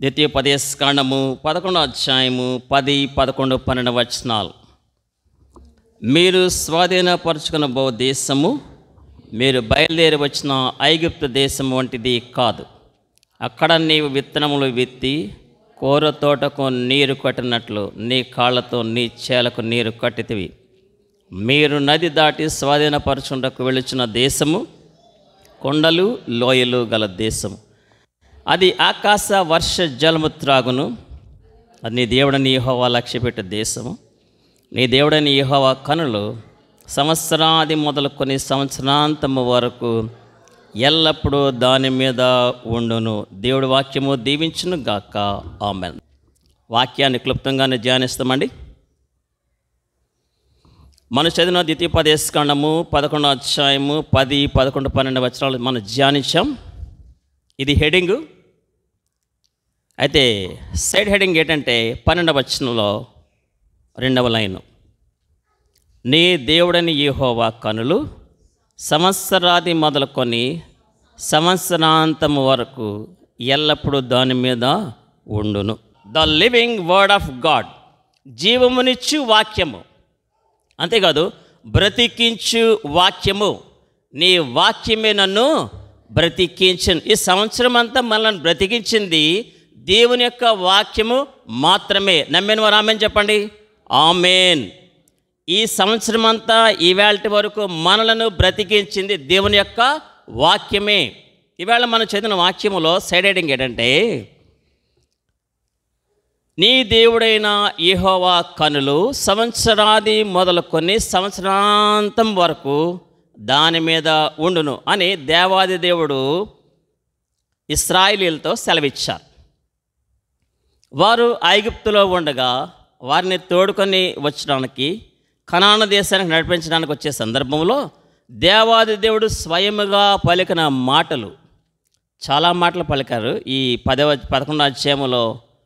ద్వితీయోపదేశకాండము 11వ అధ్యాయము 10, 11, 12 వచనాలు. మీరు స్వాధీనపరుచుకునబో దేశము మీరు బయలుదేరి వచ్చిన ఐగుప్తు దేశం వంటిది కాదు. అక్కడ నీవు విత్తనములు విత్తి కూర తోటకు నీరు కట్టినట్లు నీ కాళ్ళతో నీ చేలకు నీరు కట్టితివి. మీరు నది దాటి స్వాధీనపరచుటకు వెళుచున్న దేశము కొండలు లోయలు గల దేశము. అది ఆకాశ వర్ష జలము త్రాగును. అది నీ దేవుడని యెహోవా లక్ష్యపెట్టే దేశము. నీ దేవుడని యెహోవా కనులు సంవత్సరాది మొదలుకొని సంవత్సరాంతము వరకు ఎల్లప్పుడూ దాని మీద ఉండును. దేవుడి వాక్యము దీవించును గాక. ఆమేన్. వాక్యాన్ని క్లుప్తంగానే ధ్యానిస్తామండి. మనం చదివిన ద్వితీయోపదేశకాండము 11వ అధ్యాయము 10, 11, 12 వచనాలు మనం ధ్యానించాం. ఇది హెడింగు. అయితే సైడ్ హెడింగ్ ఏంటంటే 12వ వచనంలో 2వ లైను, నీ దేవుడని యెహోవా కనులు సంవత్సరాది మొదలుకొని సంవత్సరాంతము వరకు ఎల్లప్పుడూ దాని మీద ఉండును. The living word of God, జీవమునిచ్చు వాక్యము. అంతేకాదు, బ్రతికించు వాక్యము. నీ వాక్యమే నన్ను బ్రతికించను. ఈ సంవత్సరం అంతా మనల్ని బ్రతికించింది దేవుని యొక్క వాక్యము మాత్రమే. నమ్మిన వారు ఆమేన్ చెప్పండి. ఆమేన్. ఈ సంవత్సరం అంతా ఈవేళ వరకు మనలను బ్రతికించింది దేవుని యొక్క వాక్యమే. ఈవేళ మనం చదివిన వాక్యములో సైడ్ హెడింగ్ ఏంటంటే, నీ దేవుడైన యెహోవా కనులు సంవత్సరాది మొదలుకొని సంవత్సరాంతం వరకు దాని మీద ఉండును అని దేవాది దేవుడు ఇశ్రాయేలీయులతో సెలవిచ్చారు. వారు ఐగుప్తులో ఉండగా వారిని తోడుకొని వచ్చడానికి కనాను దేశానికి నడిపించడానికి వచ్చే సందర్భంలో దేవాది దేవుడు స్వయముగా పలికిన మాటలు, చాలా మాటలు పలికారు. ఈ 11వ అధ్యాయంలో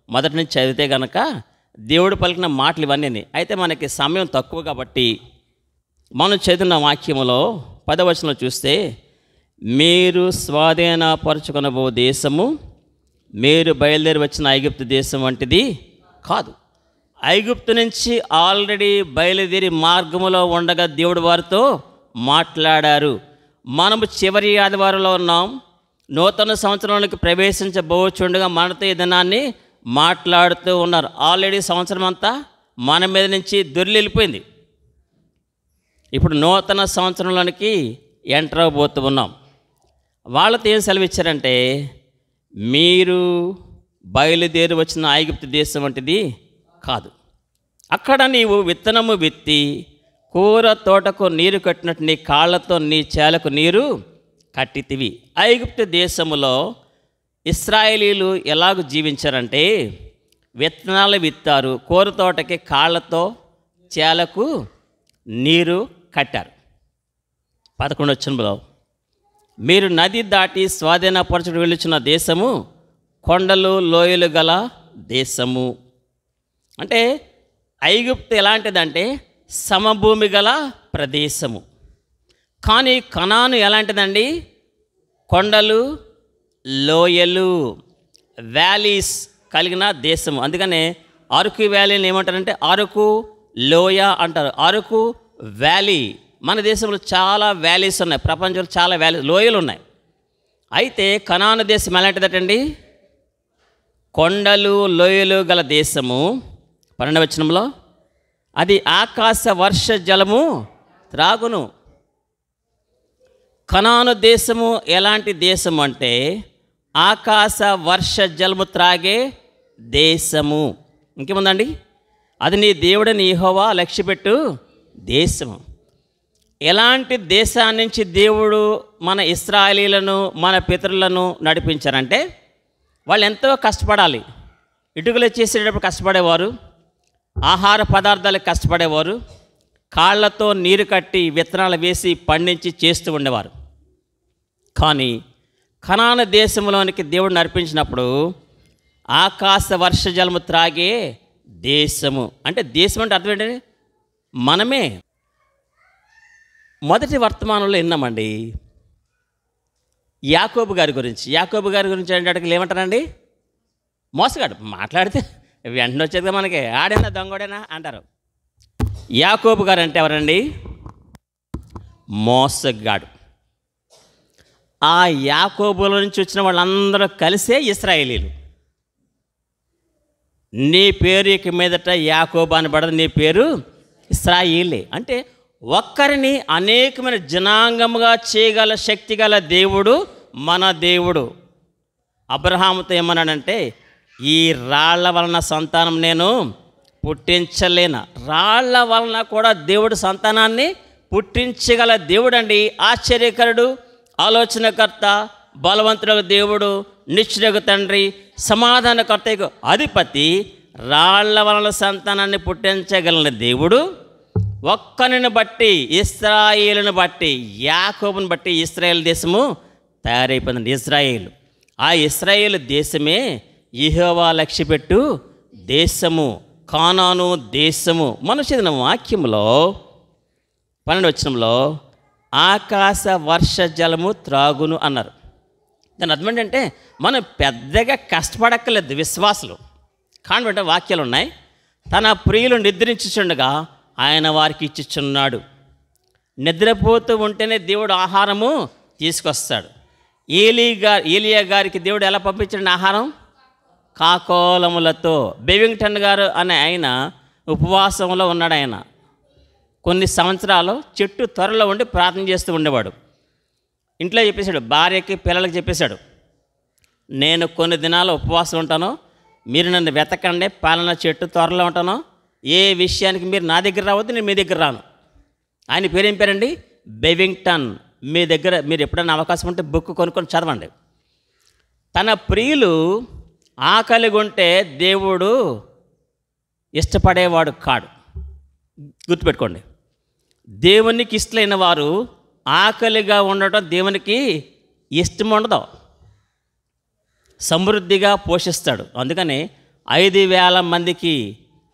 మొదటి నుంచి చదివితే కనుక దేవుడు పలికిన మాటలు ఇవన్నీ. అయితే మనకి సమయం తక్కువ కాబట్టి మనం చదివిన వాక్యములో 10వ వచనంలో చూస్తే, మీరు స్వాధీనపరచుకొనబో దేశము మీరు బయలుదేరి వచ్చిన ఐగుప్తు దేశం వంటిది కాదు. ఐగుప్తు నుంచి ఆల్రెడీ బయలుదేరి మార్గములో ఉండగా దేవుడు వారితో మాట్లాడారు. మనము చివరి ఆదివారంలో ఉన్నాం. నూతన సంవత్సరంలోకి ప్రవేశించబోచుండగా మనతో ఈ దినాన్ని మాట్లాడుతూ ఉన్నారు. ఆల్రెడీ సంవత్సరం అంతా మన మీద నుంచి దొర్లిపోయింది. ఇప్పుడు నూతన సంవత్సరంలోనికి ఎంటర్ అవబోతూ ఉన్నాం. వాళ్ళతో ఏం సెలవిచ్చారంటే, మీరు బయలుదేరి వచ్చిన ఐగుప్తు దేశం వంటిది కాదు. అక్కడ నీవు విత్తనము విత్తి కూర తోటకు నీరు కట్టినట్టు నీ కాళ్ళతో నీ చేలకు నీరు కట్టితివి. ఐగుప్తు దేశములో ఇశ్రాయేలీలు ఎలాగ జీవించారంటే, విత్తనాలు విత్తారు, కూర తోటకి కాళ్ళతో చేలకు నీరు కట్టారు. 11వ వచనంలో, మీరు నది దాటి స్వాధీనపరచుకు వెళ్ళుచున్న దేశము కొండలు లోయలు గల దేశము. అంటే ఐగుప్తు ఎలాంటిదంటే సమభూమి గల ప్రదేశము. కానీ కనాను ఎలాంటిదండి? కొండలు లోయలు వ్యాలీస్ కలిగిన దేశము. అందుకనే అరకు వ్యాలీని ఏమంటారంటే అరకు లోయ అంటారు. అరకు వ్యాలీ. మన దేశంలో చాలా వ్యాలీస్ ఉన్నాయి. ప్రపంచంలో చాలా లోయలు ఉన్నాయి. అయితే కనాను దేశం ఎలాంటిదటండి? కొండలు లోయలు గల దేశము. 12వ వచనంలో, అది ఆకాశ వర్ష జలము త్రాగును. కనాను దేశము ఎలాంటి దేశము అంటే ఆకాశ వర్ష జలము త్రాగే దేశము. ఇంకేముందండి? అది నీ దేవుడని యెహోవా లక్ష్యపెట్టు దేశము. ఎలాంటి దేశాన్ని నుంచి దేవుడు మన ఇశ్రాయేలీలను మన పితరులను నడిపించారంటే, వాళ్ళు ఎంతో కష్టపడాలి. ఇటుకలు చేసేటప్పుడు కష్టపడేవారు, ఆహార పదార్థాలకు కష్టపడేవారు, కాళ్ళతో నీరు కట్టి విత్తనాలు వేసి పండించి చేస్తూ ఉండేవారు. కానీ కనాను దేశంలోనికి దేవుడు నడిపించినప్పుడు ఆకాశ వర్ష జలము త్రాగే దేశము. అంటే దేశం అంటే అర్థం ఏంటంటే మనమే. మొదటి వర్తమానంలో విన్నామండి యాకోబు గారి గురించి. యాకోబు గారి గురించి అంటే ఏమంటారండి? మోసగాడు. మాట్లాడితే వెంటనే వచ్చేది మనకి, ఆడేనా దొంగోడేనా అంటారు. యాకోబు గారు అంటే ఎవరండి? మోసగాడు. ఆ యాకోబుల నుంచి వచ్చిన వాళ్ళందరూ కలిసే ఇశ్రాయేలీలు. నీ పేరు ఇక మీదట యాకోబు అనబడదు, నీ పేరు ఇశ్రాయేలే. అంటే ఒక్కరిని అనేకమైన జనాంగముగా చేయగల శక్తి గల దేవుడు మన దేవుడు. అబ్రహాముతో ఏమన్నాడంటే, ఈ రాళ్ల వలన సంతానం నేను పుట్టించలేను. రాళ్ల వలన కూడా దేవుడు సంతానాన్ని పుట్టించగల దేవుడండి. ఆశ్చర్యకరుడు, ఆలోచనకర్త, బలవంతుడకు దేవుడు, నిశ్చయకు తండ్రి, సమాధానకర్తకు అధిపతి, రాళ్ల వలన సంతానాన్ని పుట్టించగలిగిన దేవుడు ఒక్కరిని బట్టి, ఇశ్రాయేలును బట్టి, యాకోబుని బట్టి ఇశ్రాయేల్ దేశము తయారైపోయిందండి. ఇశ్రాయేలు, ఆ ఇశ్రాయేలు దేశమే యెహోవా లక్ష్యపెట్టు దేశము, కానాను దేశము. మనం చదివిన వాక్యంలో 12వ వచనంలో ఆకాశ వర్ష జలము త్రాగును అన్నారు. దాని అర్థం ఏంటంటే మనం పెద్దగా కష్టపడక్కర్లేదు విశ్వాసులు. కానిబట్టే వాక్యాలు ఉన్నాయి. తన ప్రియులు నిద్రించుచుండగా ఆయన వారికి ఇచ్చిచున్నాడు. నిద్రపోతూ ఉంటేనే దేవుడు ఆహారము తీసుకొస్తాడు. ఏలియా గారికి దేవుడు ఎలా పంపించండి ఆహారం? కాకోలములతో. బెవింగ్టన్ గారు అనే ఆయన ఉపవాసంలో ఉన్నాడు. ఆయన కొన్ని సంవత్సరాలు చెట్టు త్వరలో ఉండి ప్రార్థన చేస్తూ ఉండేవాడు. ఇంట్లో చెప్పేశాడు, భార్యకి పిల్లలకి చెప్పేశాడు, నేను కొన్ని దినాలు ఉపవాసం ఉంటాను, మీరు నన్ను వెతకండి, పాలన చెట్టు త్వరలో ఉంటాను, ఏ విషయానికి మీరు నా దగ్గర రావద్దు, నేను మీ దగ్గర రాను. ఆయన పేరు ఏం పేరండి? బెవింగ్టన్. మీ దగ్గర మీరు ఎప్పుడైనా అవకాశం ఉంటే బుక్ కొనుక్కొని చదవండి. తన ప్రియులు ఆకలిగొంటే దేవుడు ఇష్టపడేవాడు కాడు. గుర్తుపెట్టుకోండి. దేవునికి ఇష్టమైన వారు ఆకలిగా ఉండటం దేవునికి ఇష్టం ఉండదు. సమృద్ధిగా పోషిస్తాడు. అందుకని 5,000 మందికి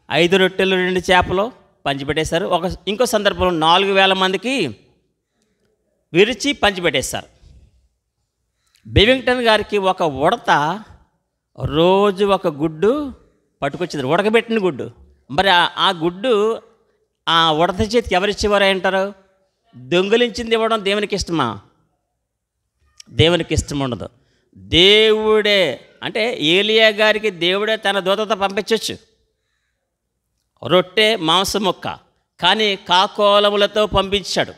5 రొట్టెలు 2 చేపలు పంచిపెట్టేశారు. ఇంకో సందర్భంలో 4,000 మందికి విరిచి పంచిపెట్టేశారు. బెవింగ్టన్ గారికి ఒక ఉడత రోజు ఒక గుడ్డు పట్టుకొచ్చింది, ఉడకబెట్టిన గుడ్డు. మరి ఆ గుడ్డు ఆ ఉడత చేతికి ఎవరిచ్చేవారు అంటారు? దొంగిలించింది ఇవ్వడం దేవునికి ఇష్టమా? దేవునికి ఇష్టం ఉండదు. దేవుడే అంటే ఏలియా గారికి దేవుడే తన దూతతో పంపించవచ్చు రొట్టె మాంసం ముక్క, కానీ కాకోలములతో పంపించాడు.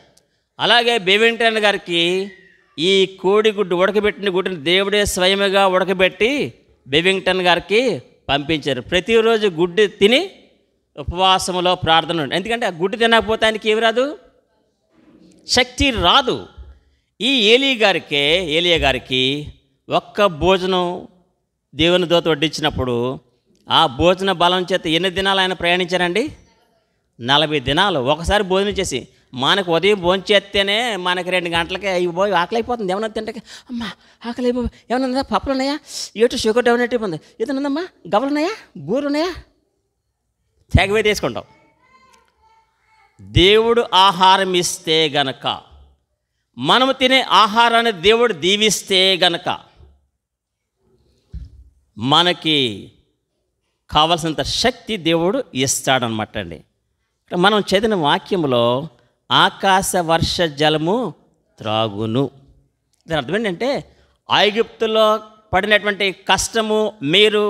అలాగే బెవింగ్టన్ గారికి ఈ కోడిగుడ్డు, ఉడకబెట్టిన గుడ్డుని దేవుడే స్వయముగా ఉడకబెట్టి బెవింగ్టన్ గారికి పంపించారు. ప్రతిరోజు గుడ్డు తిని ఉపవాసములో ప్రార్థన. ఎందుకంటే ఆ గుడ్డు తినకపోతే ఆయనకి ఏమి రాదు, శక్తి రాదు. ఈ ఏలియా గారికి ఒక్క భోజనం దేవుని దూత వడ్డించినప్పుడు ఆ భోజన బలం చేత ఎన్ని దినాలు ఆయన ప్రయాణించారండి? 40 దినాలు. ఒకసారి భోజనం చేసి, మనకు ఉదయం భోజనం చేస్తేనే మనకి 2 గంటలకే అయిపోయి ఆకలి అయిపోతుంది. ఏమన్నా తింటే అమ్మా ఆకలి అయిపోయి, ఏమన్నా పప్పులు ఉన్నాయా, ఏటు షుగర్ డౌన్ అయిపోయింది, ఏదన్నా గవలు ఉన్నాయా, బూరు ఉన్నాయా, తెగవే తీసుకుంటాం. దేవుడు ఆహారం ఇస్తే గనక, మనము తినే ఆహారాన్ని దేవుడు దీవిస్తే గనక మనకి కావలసినంత శక్తి దేవుడు ఇస్తాడనమాట అండి. మనం చదివిన వాక్యంలో ఆకాశ వర్ష జలము త్రాగును. దాని అర్థం ఏంటంటే ఐగుప్తులో పడినటువంటి కష్టము మీరు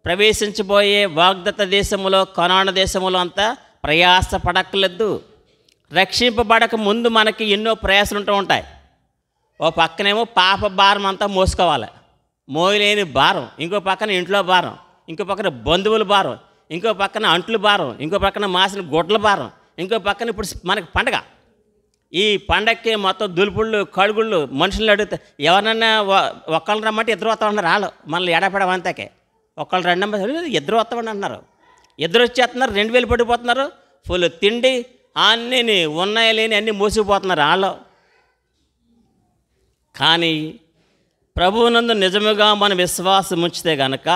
ప్రవేశించబోయే వాగ్దత్త దేశములో, కనాను దేశములో అంతా ప్రయాస పడక్కలేదు. రక్షింపబడక ముందు మనకి ఎన్నో ప్రయాసలు ఉంటూ ఉంటాయి. ఓ పక్కనేమో పాప భారం అంతా మోసుకోవాలి, మోయలేని భారం. ఇంకో పక్కన ఇంట్లో భారం, ఇంకో పక్కన బంధువుల భారం, ఇంకో పక్కన అంట్లు భారం, ఇంకో పక్కన మాసిన గుడ్ల భారం, ఇంకో పక్కన ఇప్పుడు మనకి పండగ. ఈ పండగకి మొత్తం దులుపుళ్ళు కడుగుళ్ళు మనుషులు అడిగితే ఎవరన్నా ఒక్కళ్ళు రమ్మంటే ఇద్దరు వస్తామన్నారు. వాళ్ళు మనల్ని ఎడపడవంతాకే ఒక్కళ్ళు రెండమ్మ ఇద్దరు వస్తామని అంటున్నారు. ఇద్దరు వచ్చేస్తున్నారు, 2,000 పడిపోతున్నారు. ఫుల్ తిండి అన్నీ ఉన్నాయా లేని అన్నీ మోసిపోతున్నారు వాళ్ళు. కానీ ప్రభువునందు నిజముగా మన విశ్వాసం ఉంచితే కనుక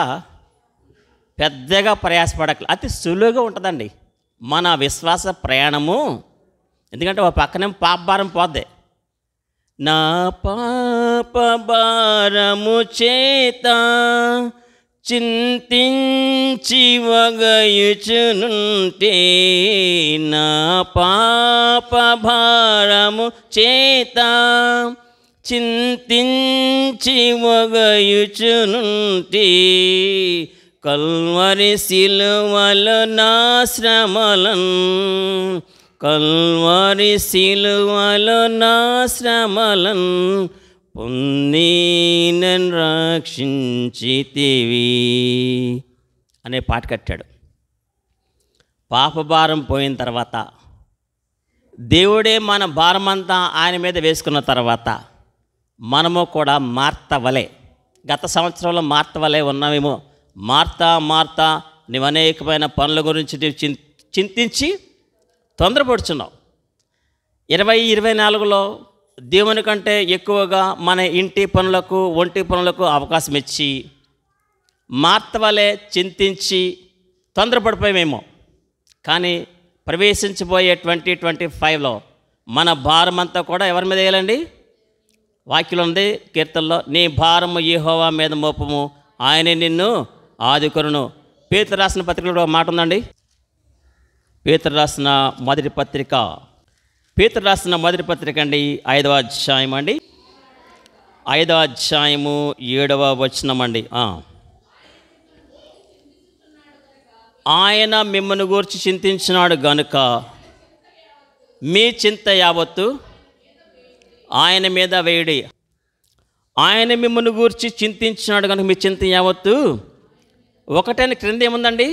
పెద్దగా ప్రయాసపడక అతి సులువుగా ఉంటుందండి మన విశ్వాస ప్రయాణము. ఎందుకంటే ఒక పక్కనే పాప భారం పోద్ది. నా పాప భారము చేత చింతించి వగయుచునుంటే నా పాప భారము చేత చింతించి వగయుచునుంటే కల్వరి సిలువలో నా శ్రమలను కల్వరి సిలువలో నా శ్రమలను పొంది నన్ను రక్షించితివి అనే పాట కట్టాడు. పాపభారం పోయిన తర్వాత దేవుడే మన భారమంతా ఆయన మీద వేసుకున్న తర్వాత మనము కూడా మార్త వలె, గత సంవత్సరంలో మార్త వలె ఉన్నామేమో. మార్తా నువ్వు అనేకమైన పనుల గురించి చింతించి తొందరపడుచున్నావు. 2024లో దేవుని కంటే ఎక్కువగా మన ఇంటి పనులకు ఒంటి పనులకు అవకాశం ఇచ్చి మార్త వలె చింతించి తొందరపడిపోయామేమో. కానీ ప్రవేశించబోయే 2025లో మన భారం అంతా కూడా ఎవరి మీద వేయాలండి? వాక్యం ఉంది కీర్తనలో, నీ భారము యెహోవా మీద మోపము, ఆయనే నిన్ను ఆదుకొనును. పేతురు రాసిన పత్రికలో మాట ఉందండి. పేతురు రాసిన మొదటి పత్రిక అండి 5వ అధ్యాయం అండి, 5వ అధ్యాయము 7వ వచనం అండి. ఆయన మిమ్మల్ని గూర్చి చింతించినాడు గనుక మీ చింత యావత్తు ఆయన మీద వేయుడి. ఆయన మిమ్మల్ని గూర్చి చింతించినాడు కనుక మీ చింత యావత్తు ఒకటైన క్రింద ఏముందండి?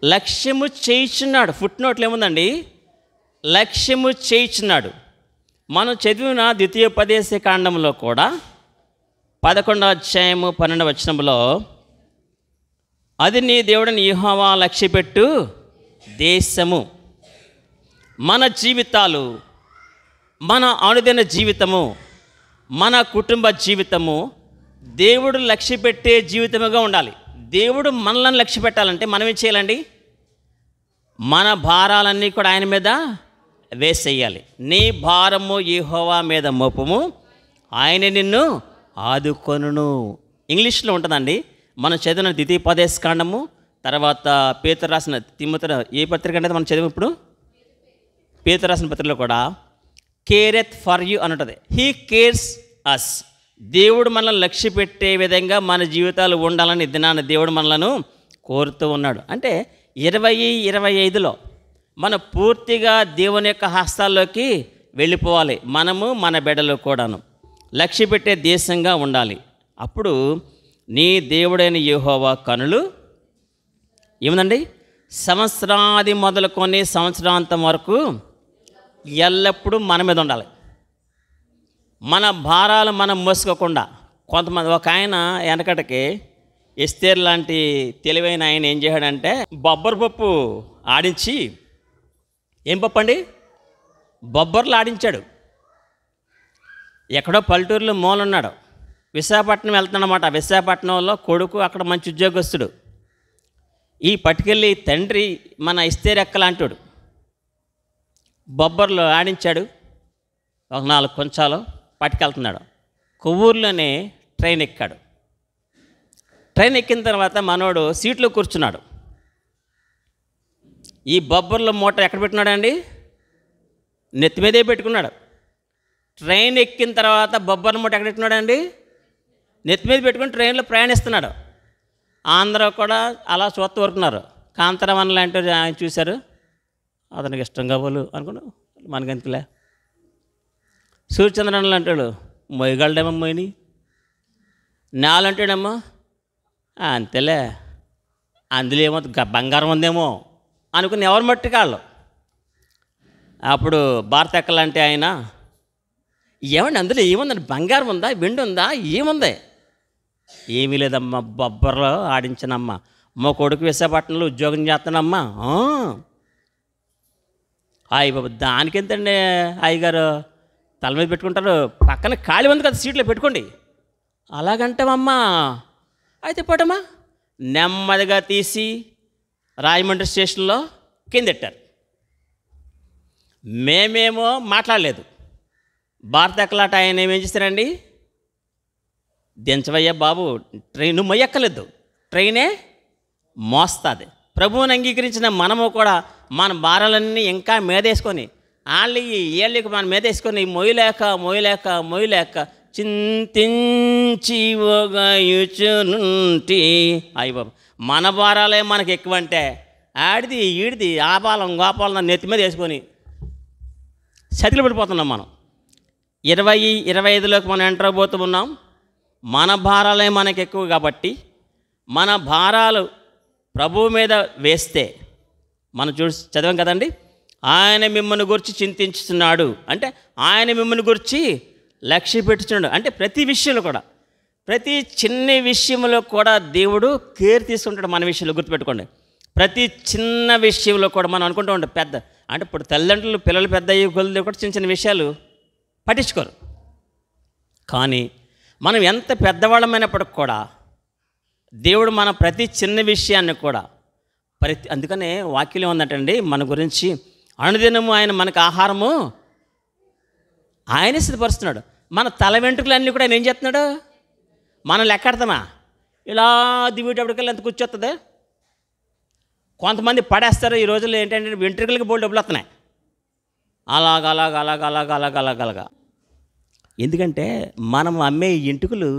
లక్ష్యము చేయించున్నాడు. ఫుట్ నోట్లు ఏముందండి? లక్ష్యము చేయించున్నాడు. మనం చదివిన ద్వితీయోపదేశ కాండంలో కూడా 11వ అధ్యాయము 12వ వచనంలో, అది నీ దేవుడిని యెహోవా లక్ష్యపెట్టు దేశము. మన జీవితాలు, మన అనుదిన జీవితము, మన కుటుంబ జీవితము దేవుడు లక్ష్యపెట్టే జీవితముగా ఉండాలి. దేవుడు మనల్ని లక్ష్య పెట్టాలంటే మనం ఏం చేయాలండి? మన భారాలన్నీ కూడా ఆయన మీద వేసేయాలి. నీ భారము యెహోవా మీద మోపము, ఆయన నిన్ను ఆదుకొనును. ఇంగ్లీష్లో ఉంటుందండి. మనం చదివిన ద్వితీయోపదేశ కాండము, తర్వాత పేతురు రాసిన తిమోతి, ఏ పత్రిక అనేది మనం చదివి ఇప్పుడు పేతురు రాసిన పత్రికలో కూడా కేరెత్ ఫర్ యూ అని ఉంటుంది. హీ కేర్స్ అస్. దేవుడు మనల్ని లక్ష్య పెట్టే విధంగా మన జీవితాలు ఉండాలని దినాన్ని దేవుడు మనలను కోరుతూ ఉన్నాడు. అంటే 2025లో మనం పూర్తిగా దేవుని యొక్క హస్తాల్లోకి వెళ్ళిపోవాలి. మనము మన బిడ్డలు కూడాను లక్ష్య పెట్టే దేశంగా ఉండాలి. అప్పుడు నీ దేవుడైన యెహోవా కనులు ఏముందండి? సంవత్సరాది మొదలుకొని సంవత్సరాంతం వరకు ఎల్లప్పుడూ మన మీద ఉండాలి. మన భారాలు మనం మోసుకోకుండా. కొంతమంది, ఒక ఆయన వెనకటికి ఎస్తేర్ లాంటి తెలివైన ఆయన ఏం చేశాడంటే బొబ్బరి పప్పు ఆడించి, ఏం పప్పు అండి? బొబ్బర్లు ఆడించాడు. ఎక్కడో పల్లెటూరులో మూలన్నాడు, విశాఖపట్నం వెళ్తున్నాడన్నమాట. విశాఖపట్నంలో కొడుకు అక్కడ మంచి ఉద్యోగస్తుడు. ఈ పట్టుకెళ్ళి తండ్రి మన ఎస్తేర్ ఎక్కలాంటాడు. బొబ్బర్లు ఆడించాడు. ఒక 4 కొంచాలు పట్టుకెళ్తున్నాడు. కొవ్వూరులోనే ట్రైన్ ఎక్కాడు. ట్రైన్ ఎక్కిన తర్వాత మనోడు సీట్లో కూర్చున్నాడు. ఈ బొబ్బర్ల మూట ఎక్కడ పెట్టుకున్నాడండి? నెత్తి మీదే పెట్టుకున్నాడు. ట్రైన్ ఎక్కిన తర్వాత బొబ్బర్ల మూట ఎక్కడ పెట్టుకున్నాడండి? నెత్తి మీద పెట్టుకుని ట్రైన్లో ప్రయాణిస్తున్నాడు. అందరూ కూడా అలా చూస్తూ ఊరుకున్నారు. కాంతారావు లాంటి ఆయన చూశారు. అతనికి ఇష్టం కాబోలు అనుకున్నాడు, మనకెందుకులే. సూర్యచంద్రన్ లాంటాడు, మొయ్యగలడేమో మొయ్యని. నాలంటాడమ్మా, అంతేలే, అందులో ఏమో బంగారం ఉందేమో అనుకుని ఎవరు మట్టి కాళ్ళు. అప్పుడు భారత ఎక్కలంటే ఆయన, ఏమండి అందులో ఏముందండి? బంగారం ఉందా, వెండి ఉందా, ఏముంది? ఏమీ లేదమ్మా, బొబ్బర్లో ఆడించానమ్మా, మా కొడుకు విశాఖపట్నంలో ఉద్యోగం చేస్తానమ్మా. అయ్య బాబు, దానికెంతండి అయ్యగారు, తల మీద పెట్టుకుంటారు, పక్కన ఖాళీ ఉంది కదా సీట్లో పెట్టుకోండి. అలాగంటామమ్మా, అయితే పోటమ్మా. నెమ్మదిగా తీసి రాజమండ్రి స్టేషన్లో కిందెట్టారు. మేమేమో మాట్లాడలేదు. భారత ఎక్కలాట ఆయన ఏమేం చేశారండి? దించవయ్యా బాబు, ట్రైన్ మొయ్యక్కలేదు, ట్రైనే మోస్తుంది. ప్రభువుని అంగీకరించిన మనము కూడా మన భారాలన్నీ ఇంకా మీదేసుకొని ఏళ్ళకి మన మీదేసుకొని మొయ్యలేక చింతించి ఒగయుచునుంటి. అయ్య బాబు, మన భారాలే మనకి ఎక్కువంటే ఆడిది ఈడిది ఆపాలం గోపాలం నెత్తి మీద వేసుకొని చతికిలు పడిపోతున్నాం. మనం 2025లోకి మనం ఎంటర్ అవబోతూ ఉన్నాం. మన భారాలే మనకు ఎక్కువ కాబట్టి మన భారాలు ప్రభువు మీద వేస్తే, మనం చదివాం కదండి, ఆయన మిమ్మల్ని గురించి చింతించుతున్నాడు అంటే ఆయన మిమ్మల్ని గురించి లక్ష్య పెట్టుచున్నాడు. అంటే ప్రతి విషయంలో కూడా, ప్రతి చిన్న విషయంలో కూడా దేవుడు కేర్ తీసుకుంటాడు. మన విషయంలో గుర్తుపెట్టుకోండి, ప్రతి చిన్న విషయంలో కూడా మనం అనుకుంటూ ఉంటాం పెద్ద అంటే ఇప్పుడు తల్లిదండ్రులు పిల్లలు పెద్ద అయ్యే కొద్ది కూడా చిన్న చిన్న విషయాలు పట్టించుకోరు. కానీ మనం ఎంత పెద్దవాళ్ళమైనప్పటికి కూడా దేవుడు మన ప్రతి చిన్న విషయాన్ని కూడా అందుకనే వాక్యం ఉందంటండి మన గురించి, అనుదినము ఆయన మనకు ఆహారము ఆయనే సిద్ధపరుస్తున్నాడు. మన తల వెంట్రుకలన్నీ కూడా ఆయన ఏం చేస్తున్నాడు, మనం లెక్కెడతామా? ఇలా దివేటప్పటికల్లా ఎంత కూర్చొస్తుంది. కొంతమంది పడేస్తారు. ఈ రోజుల్లో ఏంటంటే వెంట్రుకలకి బోల్డ్ డబ్బులు వస్తున్నాయి. అలాగా. ఎందుకంటే మనం అమ్మే ఎంటుకలు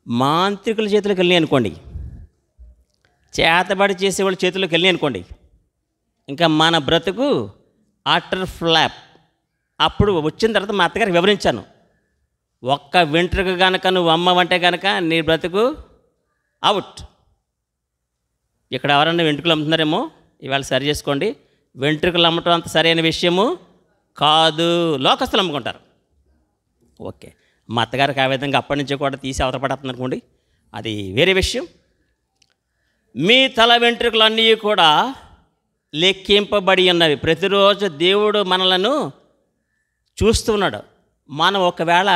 మాంత్రికుల చేతులకు వెళ్ళినాయి అనుకోండి, చేతబడి చేసేవాళ్ళ చేతుల్లోకి వెళ్ళినాయి అనుకోండి, ఇంకా మన బ్రతుకు ఆటర్ ఫ్లాప్. అప్పుడు వచ్చిన తర్వాత మా అత్తగారికి వివరించాను, ఒక్క వెంట్రుక కనుక నువ్వు అమ్మవంటే కనుక నీ బ్రతుకు అవుట్. ఇక్కడ ఎవరన్నా వెంట్రుకలు అమ్ముతున్నారేమో ఇవాళ సరి చేసుకోండి. వెంట్రుకలు అమ్మటం అంత సరైన విషయము కాదు, లోకస్తులు అమ్ముకుంటారు. ఓకే, మా అత్తగారికి ఆ విధంగా అప్పటి నుంచి కూడా తీసి అవతపడుతుంది అనుకోండి, అది వేరే విషయం. మీ తల వెంట్రుకలన్నీ కూడా లెక్కింపబడి ఉన్నవి. ప్రతిరోజు దేవుడు మనలను చూస్తూ ఉన్నాడు. మనం ఒకవేళ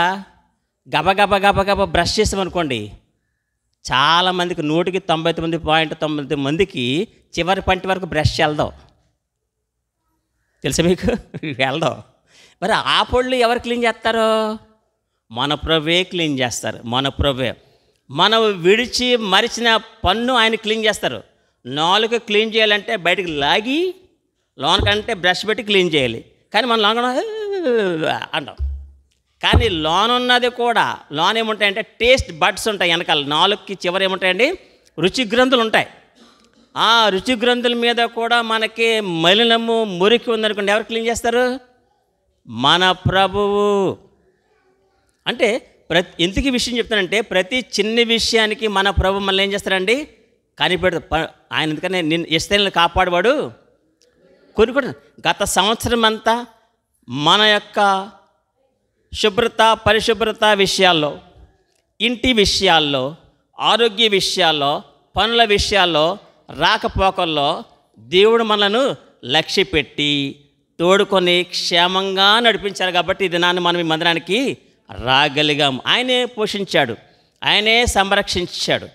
గబగబ బ్రష్ చేసామనుకోండి, చాలామందికి 99.9 మందికి చివరి పంటి వరకు బ్రష్ వెళ్దాం. తెలుసా మీకు? వెళ్దాం. మరి ఆ పళ్ళు ఎవరు క్లీన్ చేస్తారో? మన ప్రభువే క్లీన్ చేస్తారు. మన ప్రభువే. మనం విడిచి మరిచిన పన్ను ఆయన క్లీన్ చేస్తారు. నాలుగు క్లీన్ చేయాలంటే బయటకు లాగి లోనకంటే బ్రష్ పెట్టి క్లీన్ చేయాలి. కానీ మన లోన అంటాం. కానీ లోన్ ఉన్నది కూడా, లోన్ ఏముంటాయంటే టేస్ట్ బడ్స్ ఉంటాయి వెనకాల. నాలుగుకి చివరి ఏముంటాయండి? రుచి గ్రంథులు ఉంటాయి. ఆ రుచి గ్రంథుల మీద కూడా మనకి మలినము మురికి ఉందనుకోండి, ఎవరు క్లీన్ చేస్తారు? మన ప్రభువు. అంటే ఎందుకు ఈ విషయం చెప్తానంటే, ప్రతి చిన్న విషయానికి మన ప్రభు మనల్ని ఏం చేస్తారండి? కనిపెడతారు. ఆయన ఎందుకనే నిన్ను ఇస్తేలను కాపాడవాడు. కొన్ని గత సంవత్సరం అంతా మన యొక్క శుభ్రత పరిశుభ్రత విషయాల్లో, ఇంటి విషయాల్లో, ఆరోగ్య విషయాల్లో, పనుల విషయాల్లో, రాకపోకల్లో దేవుడు మనను లక్ష్య పెట్టి తోడుకొని క్షేమంగా నడిపించారు. కాబట్టి ఈ దినాన్ని మనం ఈ మందిరానికి రాగలిగాం. ఆయనే పోషించాడు, ఆయనే సంరక్షించాడు.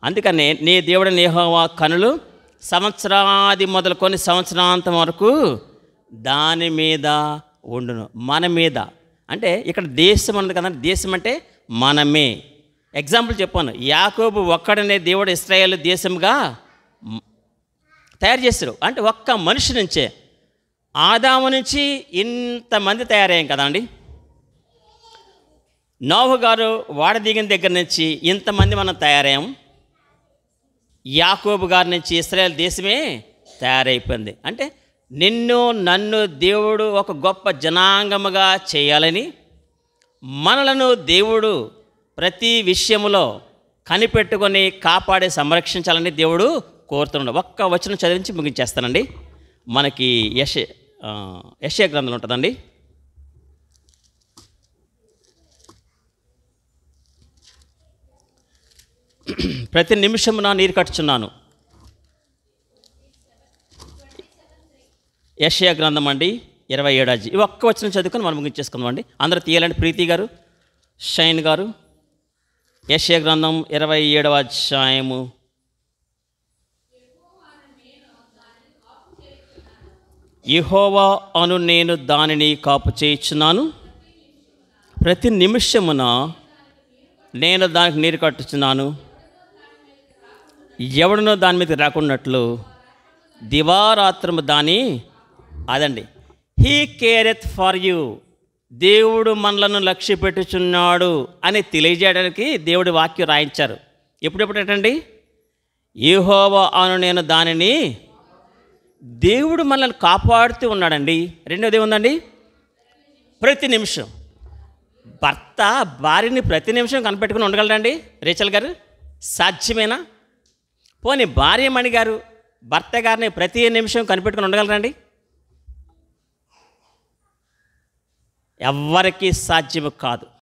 అందుకనే నీ దేవుడు యెహోవా కనులు సంవత్సరాది మొదలుకొని సంవత్సరాంతం వరకు దాని మీద ఉండును. మన మీద అంటే ఇక్కడ దేశం అన్నది కదా, దేశం అంటే మనమే. ఎగ్జాంపుల్ చెప్పాను, యాకోబు ఒక్కడనే దేవుడు ఇశ్రాయేలు దేశంగా తయారు చేశారు. అంటే ఒక్క మనిషి నుంచే, ఆదాము నుంచి ఇంతమంది తయారయ్యాం కదండి. నోహు గారు వాడ దిగిన దగ్గర నుంచి ఇంతమంది మనం తయారయ్యాం. యాకోబు గారి నుంచి ఇశ్రాయేలు దేశమే తయారైపోయింది. అంటే నిన్ను నన్ను దేవుడు ఒక గొప్ప జనాంగముగా చేయాలని, మనలను దేవుడు ప్రతి విషయంలో కనిపెట్టుకొని కాపాడి సంరక్షించాలని దేవుడు కోరుతున్నాడు. ఒక్క వచనం చదివించి ముగించేస్తానండి. మనకి యెషయా గ్రంథం ఉంటుందండి. ప్రతి నిమిషము నా నీరు కట్టుచున్నాను. యెషయా గ్రంథం అండి 27. ఇవి ఒక్క వచనం చదువుకొని మనం ముగించేసుకుందాం అండి. అందరూ తీయాలండి. ప్రీతి గారు, షైన్ గారు, యెషయా గ్రంథం 27వ అధ్యాయము. యెహోవా అను నేను దానిని కాపు చేయుచున్నాను, ప్రతి నిమిషమున నేను దానికి నీరు కట్టుచున్నాను, ఎవడునో దాని మీద రాకున్నట్లు దివారాత్రము దాని అదండి హీ కేరెత్ ఫర్ యూ, దేవుడు మనలను లక్ష్య పెట్టుచున్నాడు అని తెలియజేయడానికి దేవుడి వాక్యం రాయించారు. ఎప్పుడెప్పుడేటండి? యెహోవా అను నేను దానిని, దేవుడు మనల్ని కాపాడుతూ ఉన్నాడండి. రెండోది ఏముందండి? ప్రతి నిమిషం. భర్త భార్యని ప్రతి నిమిషం కనిపెట్టుకుని ఉండగలరండి రేచల్ గారు? సాధ్యమేనా? పోనీ భార్యమణి గారు భర్త గారిని ప్రతి నిమిషం కనిపెట్టుకుని ఉండగలరండి? ఎవ్వరికీ సాధ్యము కాదు.